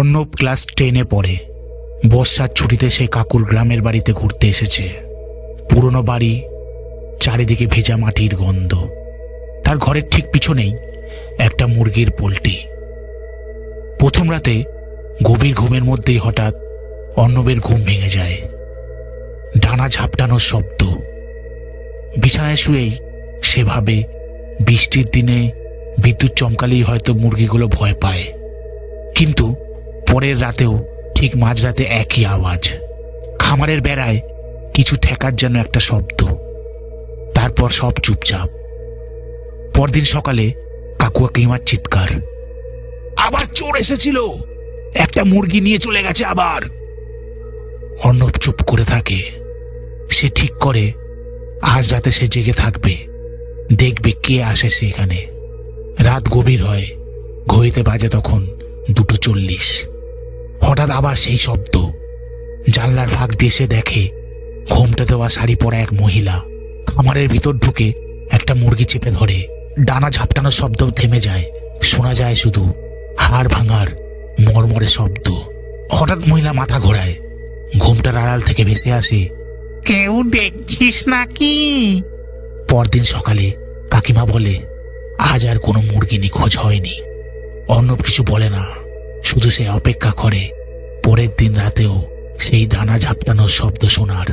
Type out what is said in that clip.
Arnab class 10-এ পড়ে। বর্ষার ছুটিতে সে কাকুর গ্রামের বাড়িতে ঘুরতে এসেছে। পুরনো বাড়ি, চারিদিকে ভেজা মাটির গন্ধ। তার ঘরের ঠিক পিছনেই একটা মুরগির পোল্ট্রি। প্রথম রাতে গভীর ঘুমের মধ্যেই হঠাৎ অর্ণবের ঘুম ভেঙে যায়। ডানা ঝাপটানোর শব্দ। বিছানায় শুয়েই সে ভাবে বৃষ্টির দিনে বিদ্যুৎ চমকালেই হয়তো মুরগিগুলো ভয় পায়। কিন্তু পরের রাতেও ঠিক মাঝরাতে একই আওয়াজ। খামারের বেড়ায় কিছু ঠেকার যেন একটা শব্দ। তারপর সব চুপচাপ। পরদিন সকালে কাকু কাকিমার চিৎকার, আবার চোর এসেছিল, একটা মুরগি নিয়ে চলে গেছে আবার। অর্ণব চুপ করে থাকে। সে ঠিক করে আজ রাতে সে জেগে থাকবে, দেখবে কে আসে সেখানে। রাত গভীর হয়, ঘড়িতে বাজে তখন 2:40। হঠাৎ আবার সেই শব্দ। জানলার ফাঁক দিয়ে সে দেখে ঘোমটা দেওয়া শাড়ি পরা এক মহিলা খামারের ভিতর ঢুকে একটা মুরগি চেপে ধরে। ডানা ঝাপটানোর শব্দ থেমে যায়, শোনা যায় শুধু হাড় ভাঙার মরমরে শব্দ। হঠাৎ মহিলা মাথা ঘোরায়, ঘোমটার আড়াল থেকে ভেসে আসে, কেউ দেখছিস নাকি? পরদিন সকালে কাকিমা বলে, আজ আর কোনো মুরগি নিখোঁজ হয়নি। অর্ণব কিছু বলে না, শুধু সে অপেক্ষা করে পরের দিন রাতেও সেই ডানা ঝাপটানোর শব্দ শোনার।